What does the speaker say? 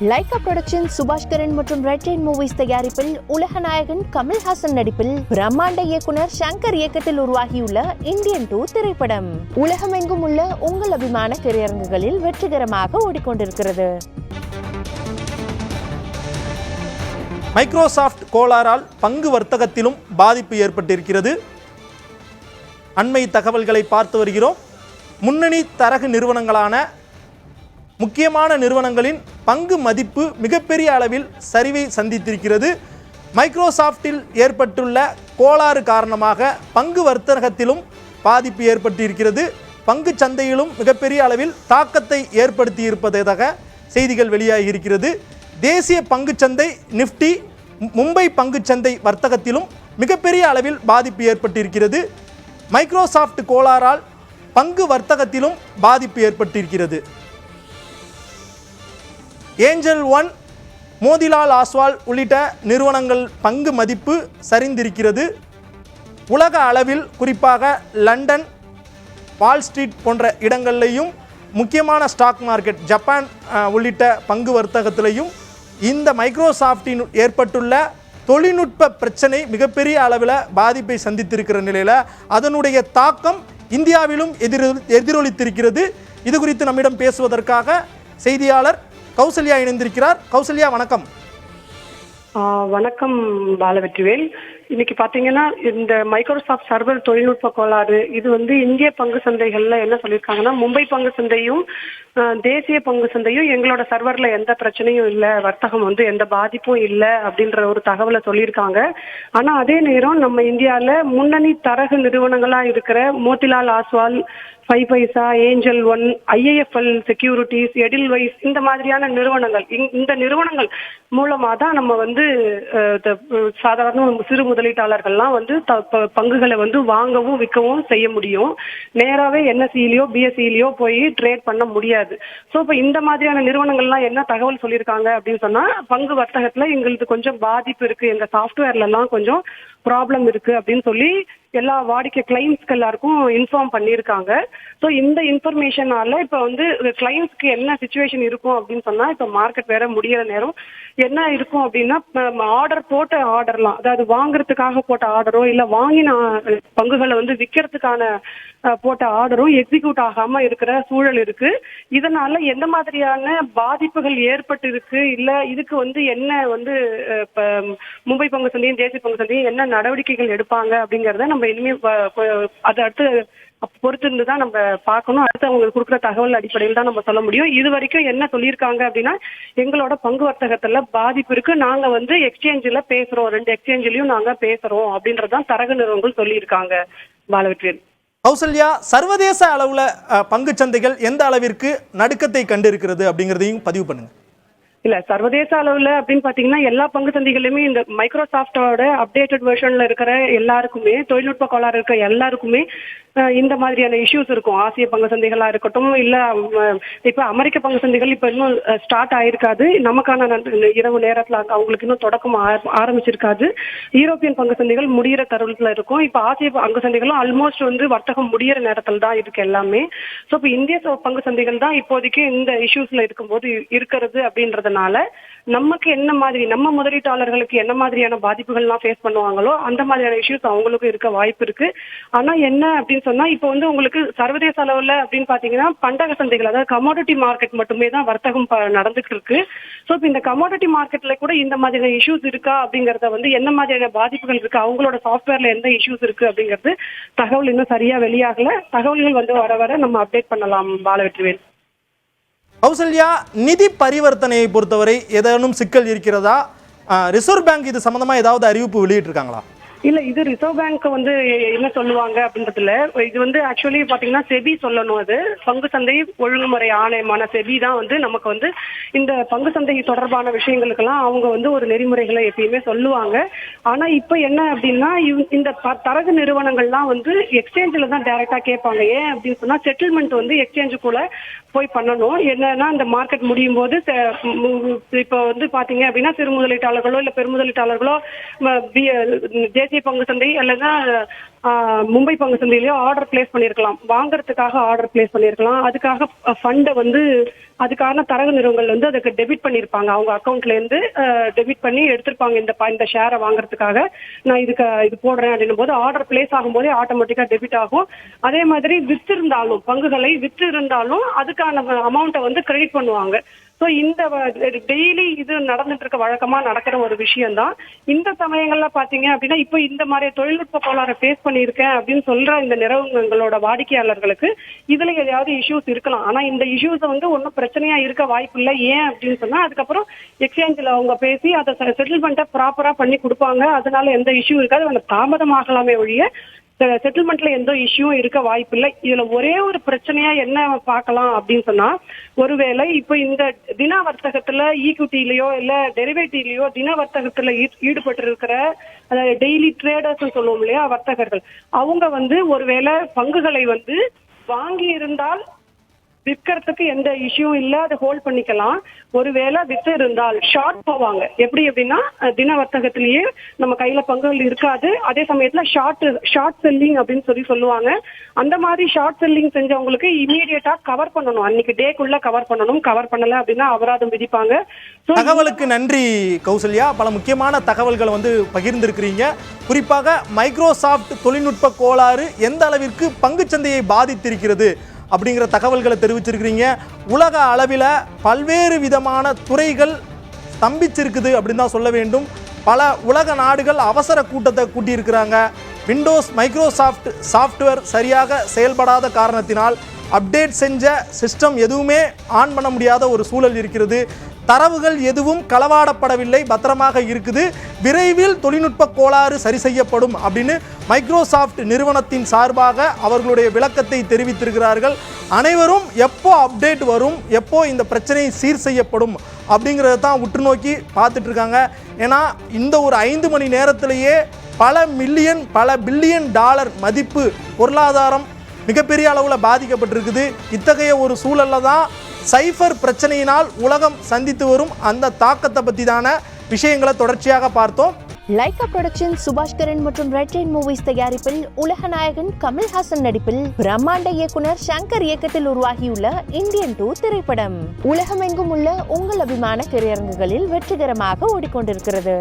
Lyca production Subaskaran மற்றும் red rain movies தயாரிப்பில் உலக நாயகன் கமல்ஹாசன் நடிப்பில் பிரம்மாண்ட இயக்குனர் சங்கர் இயக்கத்தில் உருவாகியுள்ள இந்தியன் 2 திரைப்படம் உலகமெங்கும் உள்ள உங்கள் அபிமான திரையரங்குகளில் வெற்றிகரமாக ஓடிக்கொண்டிருக்கிறது. மைக்ரோசாஃப்ட் கோளாறால் பங்கு வர்த்தகத்திலும் பாதிப்பு ஏற்பட்டிருக்கிறது. அண்மை தகவல்களை பார்த்து வருகிறோம். முன்னணி தரகு நிறுவனங்களான முக்கியமான நிறுவனங்களின் பங்கு மதிப்பு மிகப்பெரிய அளவில் சரிவை சந்தித்திருக்கிறது. மைக்ரோசாஃப்டில் ஏற்பட்டுள்ள கோளாறு காரணமாக பங்கு வர்த்தகத்திலும் பாதிப்பு ஏற்பட்டிருக்கிறது. பங்கு சந்தையிலும் மிகப்பெரிய அளவில் தாக்கத்தை ஏற்படுத்தி இருப்பதாக செய்திகள் வெளியாகியிருக்கிறது. தேசிய பங்குச்சந்தை நிஃப்டி, மும்பை பங்குச்சந்தை வர்த்தகத்திலும் மிகப்பெரிய அளவில் பாதிப்பு ஏற்பட்டிருக்கிறது. மைக்ரோசாஃப்ட் கோளாறால் பங்கு வர்த்தகத்திலும் பாதிப்பு ஏற்பட்டிருக்கிறது. ஏஞ்சல் ஒன், மோதிலால் ஆஸ்வால் உள்ளிட்ட நிறுவனங்கள் பங்கு மதிப்பு சரிந்திருக்கிறது. உலக அளவில் குறிப்பாக லண்டன், வால் ஸ்ட்ரீட் போன்ற இடங்கள்லையும் முக்கியமான ஸ்டாக் மார்க்கெட், ஜப்பான் உள்ளிட்ட பங்கு வர்த்தகத்திலையும் இந்த மைக்ரோசாஃப்டின் ஏற்பட்டுள்ள தொழில்நுட்ப பிரச்சனை மிகப்பெரிய அளவில் பாதிப்பை சந்தித்திருக்கிற நிலையில் அதனுடைய தாக்கம் இந்தியாவிலும் எதிரொலித்திருக்கிறது. இது குறித்து நம்மிடம் பேசுவதற்காக செய்தியாளர் கௌசல்யா இணைந்திருக்கிறார். கௌசல்யா, வணக்கம். வணக்கம் பாலவெற்றிவேல். இன்னைக்கு பாத்தீங்கன்னா இந்த மைக்ரோசாஃப்ட் சர்வர் தொழில்நுட்ப கோளாறு இது இந்திய பங்கு சந்தைகள்ல என்ன சொல்லியிருக்காங்கன்னா, மும்பை பங்கு சந்தையும் தேசிய பங்கு சந்தையும் எங்களோட சர்வர்ல எந்த பிரச்சனையும் இல்லை, வர்த்தகம் எந்த பாதிப்பும் இல்லை அப்படின்ற ஒரு தகவலை சொல்லியிருக்காங்க. ஆனா அதே நேரம் நம்ம இந்தியால முன்னணி தரகு நிறுவனங்களா இருக்கிற Motilal Oswal, 5 Paisa, Angel One, IIFL securities, Edelweiss இந்த மாதிரியான நிறுவனங்கள், இந்த நிறுவனங்கள் மூலமா தான் நம்ம சாதாரண சிறு முதலீட்டாளர்கள்லாம் பங்குகளை வாங்கவும் விற்கவும் செய்ய முடியும். நேராவே NSE-லயோ BSE-லயோ போய் ட்ரேட் பண்ண முடியாது. ஸோ இப்போ இந்த மாதிரியான நிறுவனங்கள்லாம் என்ன தகவல் சொல்லியிருக்காங்க அப்படின்னு சொன்னா, பங்கு வர்த்தகத்துல எங்களுக்கு கொஞ்சம் பாதிப்பு இருக்கு, எங்க சாஃப்ட்வேர்ல எல்லாம் கொஞ்சம் ப்ராப்ளம் இருக்கு அப்படின்னு சொல்லி எல்லா வாடிக்கை கிளைண்ட்ஸ்க்கு எல்லாருக்கும் இன்ஃபார்ம் பண்ணியிருக்காங்க. ஸோ இந்த இன்ஃபர்மேஷனால இப்போ கிளைண்ட்ஸ்க்கு என்ன சிச்சுவேஷன் இருக்கும் அப்படின்னு சொன்னா, இப்போ மார்க்கெட் வேற முடியிற நேரம் என்ன இருக்கும் அப்படின்னா, ஆர்டர் போட்ட ஆர்டர்லாம், அதாவது வாங்குறதுக்காக போட்ட ஆர்டரோ இல்ல வாங்கின பங்குகளை விற்கிறதுக்கான போட்ட ஆர்டரும் எக்ஸிக்யூட் ஆகாம இருக்கிற சூழல் இருக்கு. இதனால எந்த மாதிரியான பாதிப்புகள் ஏற்பட்டு இருக்கு, இல்ல இதுக்கு என்ன இப்ப மும்பை பங்கு சந்தையும் தேசிய பங்கு சந்தையும் என்ன நடவடிக்கைகள் எடுப்பாங்க அப்படிங்கறத நம்ம இனிமே அதை அடுத்து பொறுத்து இருந்துதான் நம்ம பார்க்கணும். அடுத்து அவங்க கொடுக்குற தகவல் அடிப்படையில் தான் நம்ம சொல்ல முடியும். இது வரைக்கும் என்ன சொல்லியிருக்காங்க அப்படின்னா, எங்களோட பங்கு வர்த்தகத்துல பாதிப்பு இருக்கு, நாங்க எக்ஸ்சேஞ்சில் பேசுறோம், 2 எக்ஸ்சேஞ்சிலையும் நாங்க பேசுறோம் அப்படின்றதான் தரகு நிறுவனங்கள் சொல்லியிருக்காங்க. பாலவெற்றியன். கௌசல்யா, சர்வதேச அளவுல பங்கு சந்தைகள் எந்த அளவிற்கு நடுக்கத்தை கண்டிருக்கிறது அப்படிங்கிறதையும் பதிவு பண்ணுங்க. இல்ல, சர்வதேச அளவுல அப்படின்னு பாத்தீங்கன்னா எல்லா பங்கு சந்தைகளுமே இந்த மைக்ரோசாஃப்டோட அப்டேட்டட் வெர்ஷன்ல இருக்கிற எல்லாருக்குமே, தொழில்நுட்ப கோளாறு இருக்கிற எல்லாருக்குமே இந்த மாதிரியான இஷ்யூஸ் இருக்கும். ஆசிய பங்கு சந்தைகளா இருக்கட்டும், இல்ல இப்ப அமெரிக்க பங்கு சந்தைகள் இப்ப இன்னும் ஸ்டார்ட் ஆயிருக்காது, நமக்கான இரவு நேரத்துல அவங்களுக்கு இன்னும் தொடக்கம் ஆரம்பிச்சிருக்காது. யூரோப்பியன் பங்கு சந்தைகள் முடிகிற தருணத்துல இருக்கும். இப்ப ஆசிய பங்கு சந்தைகளும் ஆல்மோஸ்ட் வர்த்தகம் முடிகிற நேரத்துல தான் இருக்கு எல்லாமே. ஸோ இப்ப இந்திய பங்கு சந்தைகள் தான் இப்போதைக்கு இந்த இஷ்யூஸ்ல இருக்கும்போது இருக்கிறது அப்படின்றதுனால நமக்கு என்ன மாதிரி, நம்ம முதலீட்டாளர்களுக்கு என்ன மாதிரியான பாதிப்புகள்லாம் ஃபேஸ் பண்ணுவாங்களோ அந்த மாதிரியான இஷ்யூஸ் அவங்களுக்கும் இருக்க வாய்ப்பு இருக்கு. ஆனா என்ன அப்படின்னு சொன்னா, இப்போ உங்களுக்கு சர்வதேச அளவுல அப்படின்னு பாத்தீங்கன்னா பண்டக சந்தைகள், அதாவது கமோடிட்டி மார்க்கெட் மட்டுமே தான் வர்த்தகம் நடந்துட்டு இருக்கு. ஸோ இப்போ இந்த கமோடிட்டி மார்க்கெட்ல கூட இந்த மாதிரியான இஷ்யூஸ் இருக்கா அப்படிங்கறத என்ன மாதிரியான பாதிப்புகள் இருக்கு, அவங்களோட சாஃப்ட்வேர்ல எந்த இஷ்யூஸ் இருக்கு அப்படிங்கிறது தகவல் இன்னும் சரியா வெளியாகல. தகவல்கள் வர வர நம்ம அப்டேட் பண்ணலாம். பாலவெற்றிவேல். கௌசல்யா, நிதி பரிவர்த்தனையை பொறுத்தவரை ஏதேனும் சிக்கல் இருக்கிறதா? ரிசர்வ் பேங்க் இது சம்பந்தமா ஏதாவது அறிவிப்பு வெளியிட்டு இருக்காங்களா? இல்ல, இது ரிசர்வ் பேங்க் என்ன சொல்லுவாங்க அப்படின்றதுல இது ஆக்சுவலி பாத்தீங்கன்னா செபி சொல்லணும். அது பங்கு சந்தை ஒழுங்குமுறை ஆணையமான செபி தான் நமக்கு இந்த பங்கு சந்தை தொடர்பான விஷயங்களுக்கெல்லாம் அவங்க ஒரு நெறிமுறைகளை எப்பயுமே சொல்லுவாங்க. ஆனா இப்ப என்ன அப்படின்னா, இந்த தரகு நிறுவனங்கள்லாம் எக்ஸ்சேஞ்சில் தான் டைரக்டா கேட்பாங்க. ஏன் அப்படின்னு சொன்னா, செட்டில்மெண்ட் எக்ஸ்சேஞ்சுக்குள்ள போய் பண்ணணும். என்னன்னா, இந்த மார்க்கெட் முடியும் போது இப்ப பாத்தீங்க அப்படின்னா, சிறு முதலீட்டாளர்களோ இல்ல பெருமுதலீட்டாளர்களோ தேசிய பங்கு சந்தை அல்லது மும்பை பங்கு சந்தையிலயோ ஆர்டர் பிளேஸ் பண்ணிருக்கலாம், வாங்குறதுக்காக ஆர்டர் பிளேஸ் பண்ணிருக்கலாம். அதுக்காக ஃபண்டை வந்து அதுக்கான தரகு நிறுவனங்கள் வந்து அதுக்கு டெபிட் பண்ணிருப்பாங்க, அவங்க அக்கௌண்ட்ல இருந்து டெபிட் பண்ணி எடுத்திருப்பாங்க. இந்த ஷேரை வாங்குறதுக்காக நான் இது போடுறேன் அப்படின்னும் போது ஆர்டர் பிளேஸ் ஆகும்போதே ஆட்டோமேட்டிக்கா டெபிட் ஆகும். அதே மாதிரி பங்குகளை வித்து இருந்தாலும் அதுக்கான அமௌண்ட்டை வந்து கிரெடிட் பண்ணுவாங்க. ஸோ இந்த டெய்லி இது நடந்துட்டு இருக்க வழக்கமா நடக்கிற ஒரு விஷயம் தான். இந்த சமயங்கள்ல பாத்தீங்க அப்படின்னா இப்போ இந்த மாதிரி தொழில்நுட்ப கோளாறை ஃபேஸ் பண்ணியிருக்கேன் அப்படின்னு சொல்ற இந்த நிறுவனங்களோட வாடிக்கையாளர்களுக்கு இதுல ஏதாவது இஷ்யூஸ் இருக்கலாம். ஆனா இந்த இஷ்யூஸ் வந்து ஒன்றும் பிரச்சனையா இருக்க வாய்ப்பு இல்லை. ஏன் அப்படின்னு சொன்னா அதுக்கப்புறம் எக்ஸ்சேஞ்சில் அவங்க பேசி அதை செட்டில்மெண்ட்டை ப்ராப்பரா பண்ணி கொடுப்பாங்க. அதனால எந்த இஷ்யூ இருக்காது. அந்த தாமதமாகலாமே ஒழிய செட்டில்மெண்ட்ல எந்த இஷ்யூ இருக்க வாய்ப்பு இல்லை. இதுல ஒரே ஒரு பிரச்சனையா என்ன பார்க்கலாம் அப்படின்னு சொன்னா, ஒருவேளை இப்ப இந்த தின வர்த்தகத்துல ஈக்விட்டிலயோ இல்ல டெரிவேட்டிவ்லயோ தின வர்த்தகத்துல ஈடுபட்டு இருக்கிற டெய்லி ட்ரேடர்ஸ் சொல்லுவோம் இல்லையா, வர்த்தகர்கள், அவங்க வந்து ஒருவேளை பங்குகளை வந்து வாங்கி இருந்தால் விற்கிறதுக்கு எந்த இஷ்யூ இல்ல, அதை ஹோல்ட் பண்ணிக்கலாம். ஒருவேளை வித்து இருந்தால் ஷார்ட் போவாங்க. எப்படி அப்படின்னா தின வர்த்தகத்திலேயே நம்ம கையில பங்குகள் இருக்காது, அதே சமயத்துல ஷார்ட் செல்லிங் அப்படின்னு சொல்லுவாங்க. அந்த மாதிரி ஷார்ட் செல்லிங் செஞ்சவங்களுக்கு இமீடியட்டா கவர் பண்ணணும், அன்னைக்கு டேக்குள்ள கவர் பண்ணணும். கவர் பண்ணல அப்படின்னா அபராதம் விதிப்பாங்க. தகவலுக்கு நன்றி கௌசல்யா. பல முக்கியமான தகவல்களை வந்து பகிர்ந்திருக்கிறீங்க. குறிப்பாக மைக்ரோசாஃப்ட் தொழில்நுட்ப கோளாறு எந்த அளவிற்கு பங்குச்சந்தையை பாதித்திருக்கிறது அப்படிங்கிற தகவல்களை தெரிவிச்சிருக்கிறீங்க. உலக அளவில் பல்வேறு விதமான துறைகள் ஸ்தம்பிச்சிருக்குது அப்படின்னு தான் சொல்ல வேண்டும். பல உலக நாடுகள் அவசர கூட்டத்தை கூட்டியிருக்கிறாங்க. விண்டோஸ் மைக்ரோசாஃப்ட் சாஃப்ட்வேர் சரியாக செயல்படாத காரணத்தினால் அப்டேட் செஞ்ச சிஸ்டம் எதுவுமே ஆன் பண்ண முடியாத ஒரு சூழல் இருக்கிறது. தரவுகள் எதுவும் களவாடப்படவில்லை, பத்திரமாக இருக்குது. விரைவில் தொழில்நுட்ப கோளாறு சரி செய்யப்படும் அப்படின்னு மைக்ரோசாஃப்ட் நிறுவனத்தின் சார்பாக அவர்களுடைய விளக்கத்தை தெரிவித்திருக்கிறார்கள். அனைவரும் எப்போ அப்டேட் வரும், எப்போ இந்த பிரச்சனை சீர் செய்யப்படும் அப்படிங்கிறத தான் உற்று நோக்கி பார்த்துட்டு இருக்காங்க. ஏன்னா இந்த ஒரு 5 மணி நேரத்திலேயே பல பில்லியன் டாலர் மதிப்பு பொருளாதாரம் மிகப்பெரிய அளவில் பாதிக்கப்பட்டிருக்குது. இத்தகைய ஒரு சூழலில் தான் சைஃபர் பிரச்சனையினால் உலகம் சந்தித்து வரும் அந்த தாக்கத்தை பற்றி தான விஷயங்களை தொடர்ச்சியாக பார்த்தோம். லைகா புரொடக்ஷன் சுபாஷ்கரன் மற்றும் ரெட் ஜெயின் மூவிஸ் தயாரிப்பில் உலகநாயகன் கமல்ஹாசன் நடிப்பில் பிரம்மாண்ட இயக்குனர் சங்கர் இயக்கத்தில் உருவாகியுள்ள இந்தியன் 2 திரைப்படம் உலகமெங்கும் உள்ள உங்கள் அபிமான திரையரங்குகளில் வெற்றிகரமாக ஓடிக்கொண்டிருக்கிறது.